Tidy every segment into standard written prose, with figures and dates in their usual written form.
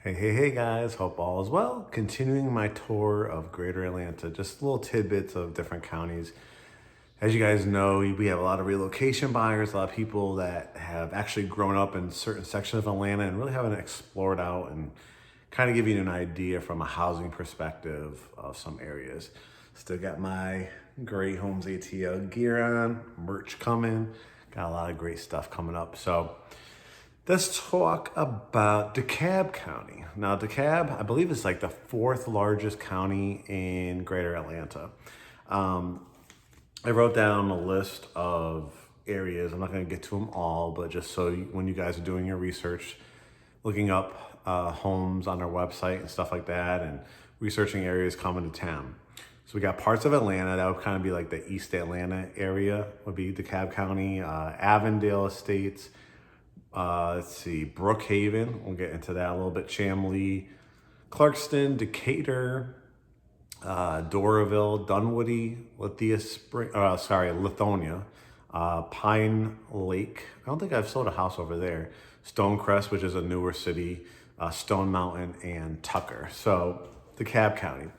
Hey guys, hope all is well. Continuing my tour of Greater Atlanta, just little tidbits of different counties. As you guys know, we have a lot of relocation buyers, a lot of people that have actually grown up in certain sections of Atlanta and really haven't explored out and kind of give you an idea from a housing perspective of some areas. Still got my GreatHomesATL gear on, merch coming, got a lot of great stuff coming up. So let's talk about Dekalb County. Now, Dekalb, I believe, is like the fourth largest county in Greater Atlanta. I wrote down a list of areas. I'm not going to get to them all, but just so when you guys are doing your research, looking up homes on their website and stuff like that, and researching areas coming to town. So we got parts of Atlanta that would kind of be like the East Atlanta area, would be DeKalb County, Avondale Estates. Let's see, Brookhaven, we'll get into that a little bit. Chamblee, Clarkston, Decatur, Doraville, Dunwoody, Lithonia, Pine Lake. I don't think I've sold a house over there. Stonecrest, which is a newer city, Stone Mountain, and Tucker. So DeKalb County.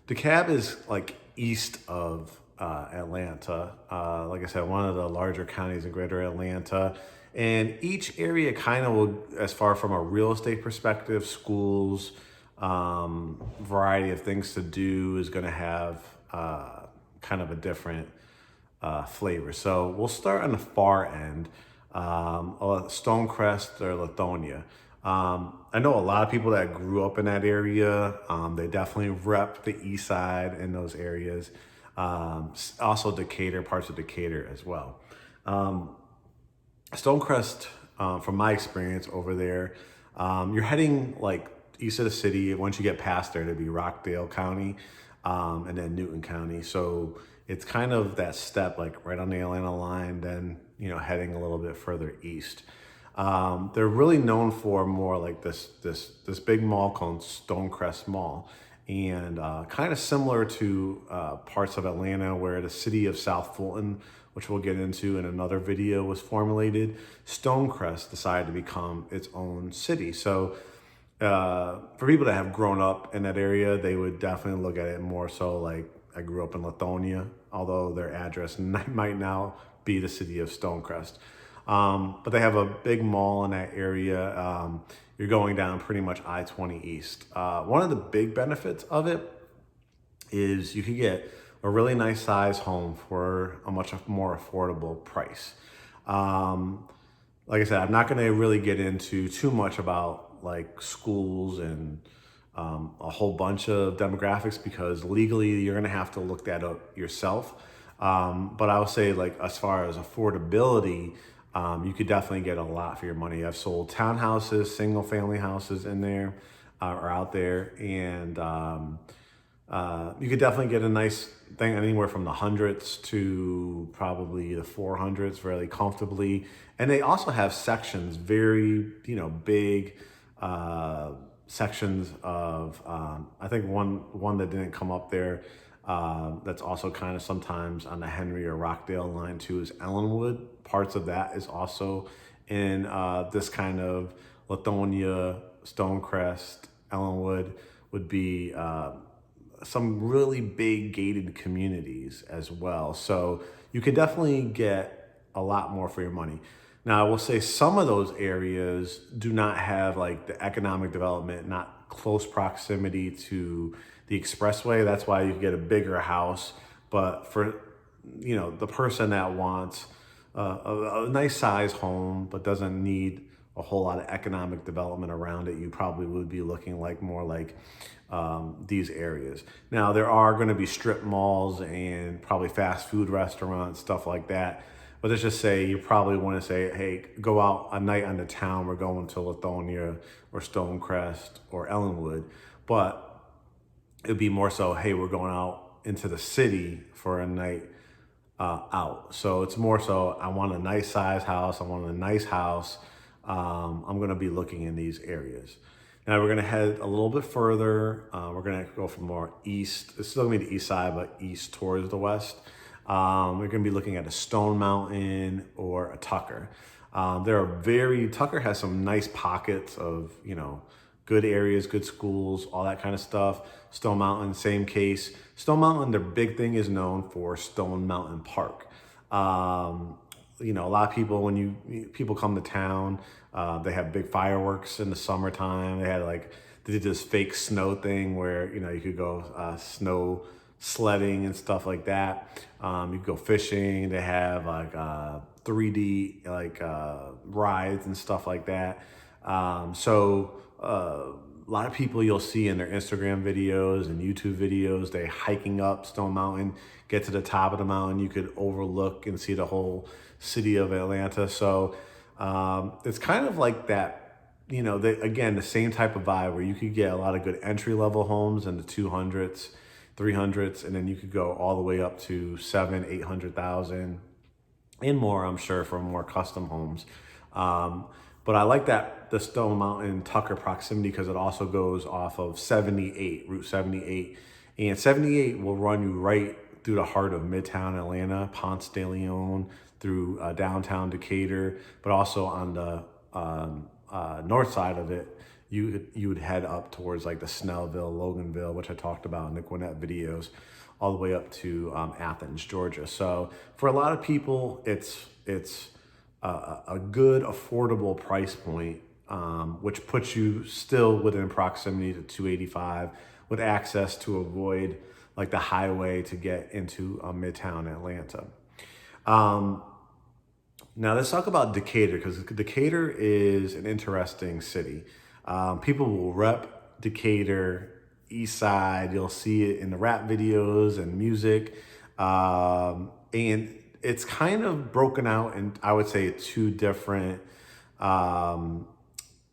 DeKalb is like east of Atlanta. Like I said, one of the larger counties in Greater Atlanta. And each area kind of will, as far from a real estate perspective, schools, variety of things to do is going to have kind of a different flavor. So we'll start on the far end, Stonecrest or Lithonia. I know a lot of people that grew up in that area. They definitely rep the east side in those areas. Also Decatur, parts of Decatur as well. Stonecrest, from my experience over there, you're heading like east of the city. Once you get past there, it'd be Rockdale County, and then Newton County. So it's kind of that step, like right on the Atlanta line, then, heading a little bit further east. They're really known for more like this big mall called Stonecrest Mall. And kind of similar to parts of Atlanta where the city of South Fulton, which we'll get into in another video, was formulated, Stonecrest decided to become its own city. So for people that have grown up in that area, they would definitely look at it more so like I grew up in Lithonia, although their address might now be the city of Stonecrest. But they have a big mall in that area. You're going down pretty much I-20 East. One of the big benefits of it is you could get a really nice size home for a much more affordable price. Like I said, I'm not going to really get into too much about like schools and a whole bunch of demographics because legally you're going to have to look that up yourself. But I would say like as far as affordability, you could definitely get a lot for your money. I've sold townhouses, single family houses in there or out there. And you could definitely get a nice thing anywhere from the hundreds to probably the 400s really comfortably. And they also have sections, very, big sections of, I think one that didn't come up there, that's also kind of sometimes on the Henry or Rockdale line too, is Ellenwood. Parts of that is also in this kind of Lithonia, Stonecrest, Ellenwood would be some really big gated communities as well. So you could definitely get a lot more for your money. Now, I will say some of those areas do not have like the economic development, not close proximity to the expressway. That's why you get a bigger house. But for, the person that wants a nice size home, but doesn't need a whole lot of economic development around it, you probably would be looking like more like these areas. Now, there are going to be strip malls and probably fast food restaurants, stuff like that. But let's just say you probably want to say, hey, go out a night on the town. We're going to Lithonia or Stonecrest or Ellenwood. But it'd be more so, hey, we're going out into the city for a night out. So it's more so, I want a nice size house. I want a nice house. I'm going to be looking in these areas. Now we're going to head a little bit further. We're going to go from more east. It's still going to be the east side, but east towards the west. We're going to be looking at a Stone Mountain or a Tucker. Tucker has some nice pockets of, good areas, good schools, all that kind of stuff. Stone Mountain, same case. Stone Mountain, their big thing is known for Stone Mountain Park. You know, a lot of people, when people come to town, they have big fireworks in the summertime. They did this fake snow thing where, you know, you could go snow sledding and stuff like that. You could go fishing. They have like 3D rides and stuff like that. A lot of people you'll see in their Instagram videos and YouTube videos, they hiking up Stone Mountain, get to the top of the mountain. You could overlook and see the whole city of Atlanta. So it's kind of like that, you know, again, the same type of vibe where you could get a lot of good entry level homes in the 200s, 300s, and then you could go all the way up to 700,000, 800,000 and more, I'm sure, for more custom homes. But I like the Stone Mountain Tucker proximity because it also goes off of 78, Route 78. And 78 will run you right through the heart of Midtown Atlanta, Ponce de Leon, through downtown Decatur, but also on the north side of it, you would head up towards like the Snellville, Loganville, which I talked about in the Gwinnett videos, all the way up to Athens, Georgia. So for a lot of people, it's a good, affordable price point, which puts you still within proximity to 285 with access to avoid like the highway to get into Midtown Atlanta. Now let's talk about Decatur, because Decatur is an interesting city. People will rep Decatur, East Side. You'll see it in the rap videos and music. And it's kind of broken out in, I would say, two different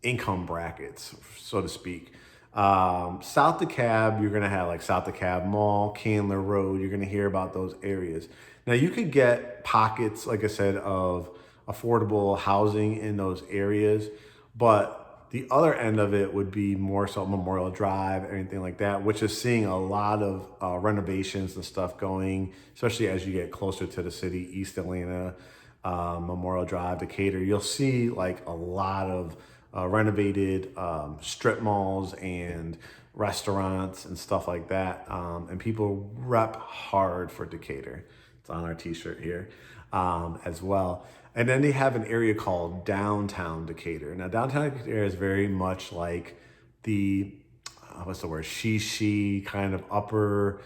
income brackets, so to speak. South Dekalb, you're gonna have like South Dekalb Mall, Candler Road. You're gonna hear about those areas. Now you could get pockets, like I said, of affordable housing in those areas, but the other end of it would be more so Memorial Drive, anything like that, which is seeing a lot of renovations and stuff going, especially as you get closer to the city, East Atlanta, Memorial Drive, Decatur. You'll see like a lot of renovated strip malls and restaurants and stuff like that. And people rep hard for Decatur. It's on our t-shirt here as well. And then they have an area called downtown Decatur. Now downtown Decatur is very much like the, she kind of upper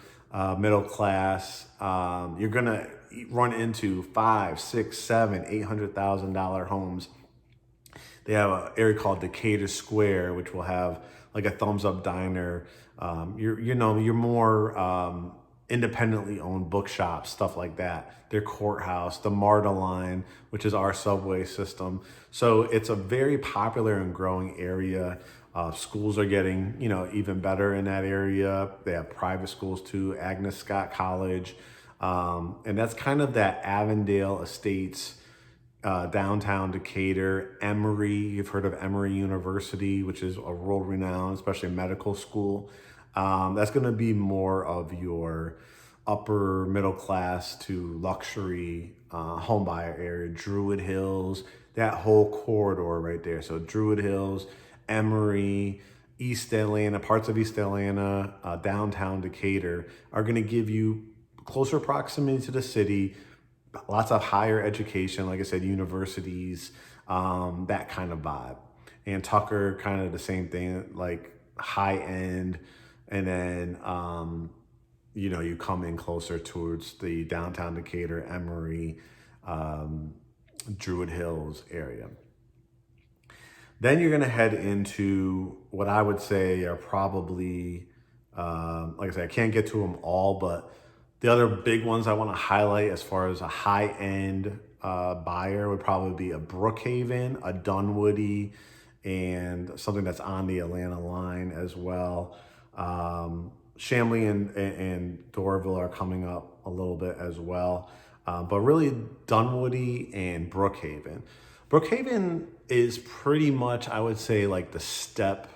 middle class. You're gonna run into $500,000, $600,000, $700,000, $800,000 homes. They have an area called Decatur Square, which will have like a thumbs up diner. You're more independently owned bookshops, stuff like that. Their courthouse, the MARTA line, which is our subway system. So it's a very popular and growing area. Schools are getting, even better in that area. They have private schools too, Agnes Scott College. And that's kind of that Avondale Estates, downtown Decatur. Emory, you've heard of Emory University, which is a world-renowned, especially medical school. That's going to be more of your upper middle class to luxury home buyer area. Druid Hills, that whole corridor right there. So Druid Hills, Emory, East Atlanta, parts of East Atlanta, downtown Decatur are going to give you closer proximity to the city, lots of higher education, like I said, universities, that kind of vibe. And Tucker, kind of the same thing, like HighEnd. And then, you come in closer towards the downtown Decatur, Emory, Druid Hills area. Then you're going to head into what I would say are probably, like I said, I can't get to them all, but the other big ones I want to highlight as far as a high-end buyer would probably be a Brookhaven, a Dunwoody, and something that's on the Atlanta line as well. Chamblee and Doraville are coming up a little bit as well. But really Dunwoody and Brookhaven. Brookhaven is pretty much, I would say, like the step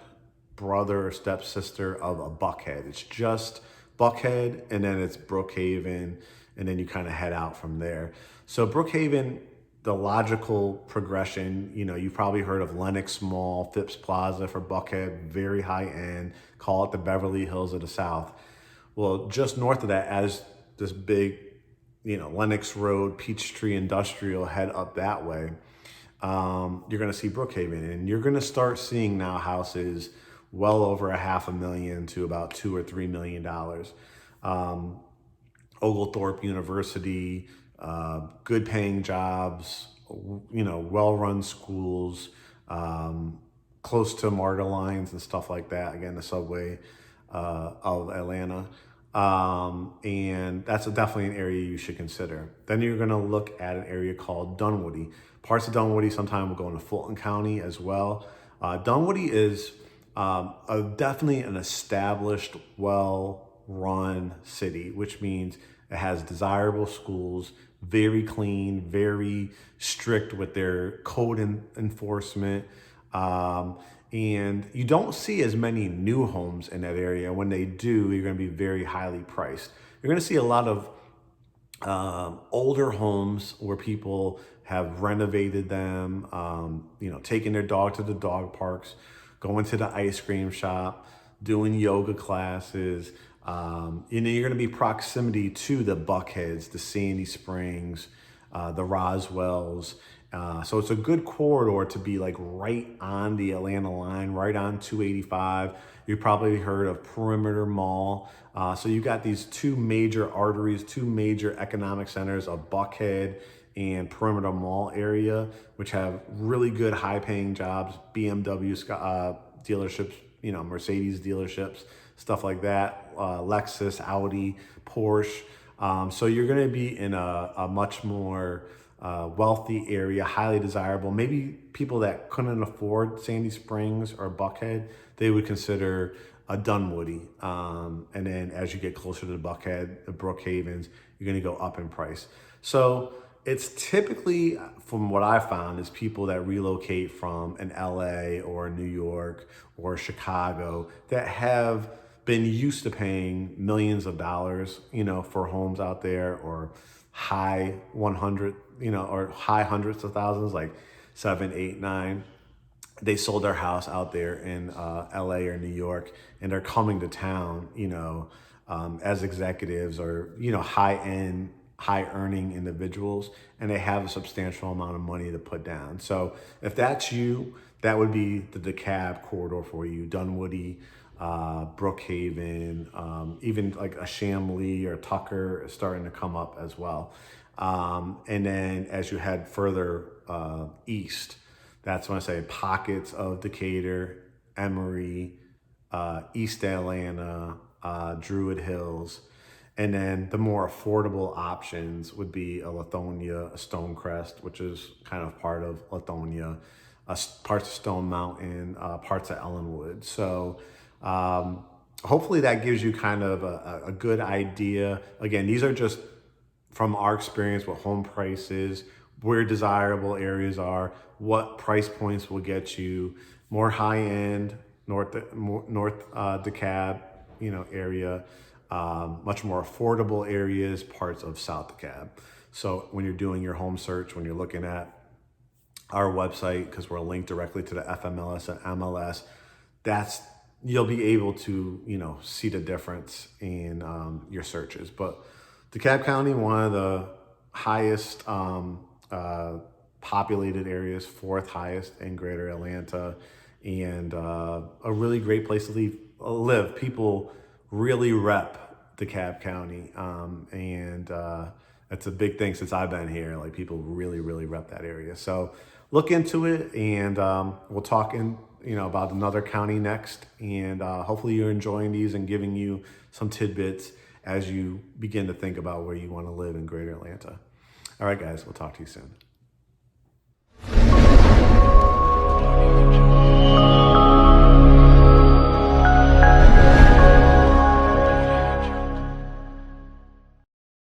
brother or step sister of a Buckhead. It's just Buckhead, and then it's Brookhaven, and then you kind of head out from there. So Brookhaven, the logical progression, you've probably heard of Lenox Mall, Phipps Plaza for Buckhead, very high end, call it the Beverly Hills of the South. Well, just north of that, as this big, Lenox Road, Peachtree Industrial head up that way, you're going to see Brookhaven, and you're going to start seeing now houses well over $500,000 to about $2 or $3 million. Oglethorpe University, good paying jobs, well-run schools, close to MARTA lines and stuff like that. Again, the subway of Atlanta. And that's definitely an area you should consider. Then you're going to look at an area called Dunwoody. Parts of Dunwoody sometimes will go into Fulton County as well. Dunwoody is definitely an established, well-run city, which means it has desirable schools, very clean, very strict with their code enforcement. And you don't see as many new homes in that area. When they do, you're going to be very highly priced. You're going to see a lot of older homes where people have renovated them, taking their dog to the dog parks, going to the ice cream shop, doing yoga classes. You're going to be proximity to the Buckheads, the Sandy Springs, the Roswells. So it's a good corridor to be like right on the Atlanta line, right on 285. You probably heard of Perimeter Mall. So you got these two major arteries, two major economic centers of Buckhead and Perimeter Mall area, which have really good high paying jobs, BMW dealerships, Mercedes dealerships, stuff like that, Lexus, Audi, Porsche. So you're going to be in a much more wealthy area, highly desirable. Maybe people that couldn't afford Sandy Springs or Buckhead, they would consider a Dunwoody. And then as you get closer to the Buckhead, the Brookhavens, you're going to go up in price. So it's typically, from what I found, is people that relocate from an LA or New York or Chicago that have been used to paying millions of dollars, for homes out there, or high 100, or high hundreds of thousands, like 7, 8, 9. They sold their house out there in LA or New York, and they're coming to town, as executives or, high end, high earning individuals, and they have a substantial amount of money to put down. So if that's you, that would be the Dekalb corridor for you. Dunwoody, Brookhaven, even like a Chamblee or Tucker is starting to come up as well. And then as you head further east, that's when I say pockets of Decatur, Emory, East Atlanta, Druid Hills. And then the more affordable options would be a Lithonia, a Stonecrest, which is kind of part of Lithonia, parts of Stone Mountain, parts of Ellenwood. So hopefully that gives you kind of a good idea. Again, these are just from our experience with home prices, where desirable areas are, what price points will get you more high end, north Dekalb, area, much more affordable areas, parts of South Dekalb. So when you're doing your home search, when you're looking at our website, because we're linked directly to the FMLS and MLS, you'll be able to, see the difference in your searches. But DeKalb County, one of the highest populated areas, fourth highest in greater Atlanta, and a really great place to live. People really rep DeKalb County, and it's a big thing since I've been here. Like, people really, really rep that area. So look into it, and we'll talk about another county next. And hopefully you're enjoying these and giving you some tidbits as you begin to think about where you want to live in greater Atlanta. All right, guys, we'll talk to you soon.